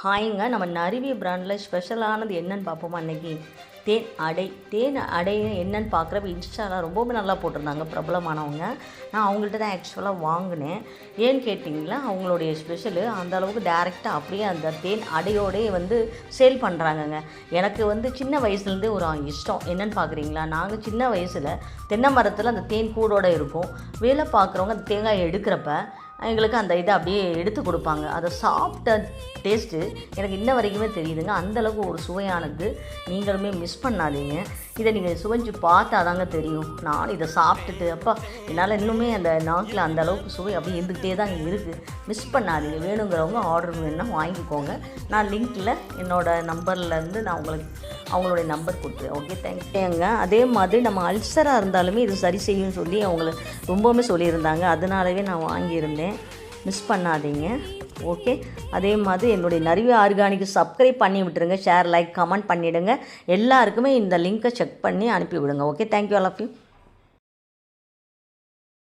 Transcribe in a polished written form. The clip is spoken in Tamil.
ஹாய்ங்க. நம்ம நறுவி பிராண்டில் ஸ்பெஷலானது என்னென்னு பார்ப்போமா இன்றைக்கி? தேன் அடை என்னென்னு பார்க்குறப்ப இன்ஸ்டாவில் ரொம்பவே நல்லா போட்டிருந்தாங்க பிரபலமானவங்க. நான் அவங்கள்ட்ட தான் ஆக்சுவலாக வாங்கினேன். ஏன்னு கேட்டிங்களா, அவங்களுடைய ஸ்பெஷலு அந்த அளவுக்கு டேரெக்டாக அப்படியே அந்த தேன் அடையோடே சேல் பண்ணுறாங்கங்க. எனக்கு சின்ன வயசுலேருந்தே ஒரு இஷ்டம். என்னென்னு பார்க்குறீங்களா, நாங்கள் சின்ன வயசில் தென்னை மரத்தில் அந்த தேன் கூடோடு இருக்கும். வேலை பார்க்குறவங்க அந்த தேங்காயை எடுக்கிறப்ப எங்களுக்கு அந்த இதை அப்படியே எடுத்து கொடுப்பாங்க. அதை சாப்பிட்ட டேஸ்ட்டு எனக்கு இன்ன வரைக்குமே தெரியுதுங்க. அந்தளவுக்கு ஒரு சுவையானது. நீங்களுமே மிஸ் பண்ணாதீங்க. இதை நீங்கள் சுவைஞ்சு பார்த்தா தாங்க தெரியும். நான் இதை சாப்பிட்டுட்டு அப்பா என்னால் இன்னுமே அந்த நாக்கில் அந்த அளவுக்கு சுவை அப்படியே இருந்துக்கிட்டே தான் இருக்குது. மிஸ் பண்ணாதீங்க. வேணுங்கிறவங்க ஆர்டர் வேணுன்னா வாங்கிக்கோங்க. நான் லிங்க்கில் என்னோடய நம்பர்லேருந்து நான் உங்களுக்கு அவங்களுடைய நம்பர் கொடுத்துருவேன். ஓகே, தேங்க்யூங்க. அதே மாதிரி நம்ம அல்சராக இருந்தாலுமே இது சரி செய்யும்னு சொல்லி அவங்கள ரொம்பவுமே சொல்லியிருந்தாங்க. அதனாலவே நான் வாங்கியிருந்தேன். மிஸ் பண்ணாதீங்க. ஓகே, அதே மாதிரி என்னுடைய நறுவி ஆர்கானிக்கு சப்ஸ்கிரைப் பண்ணி விட்டுருங்க. ஷேர், லைக், கமெண்ட் பண்ணிவிடுங்க. எல்லாருக்குமே இந்த லிங்க்கை செக் பண்ணி அனுப்பி விடுங்க. Okay, thank you all of you.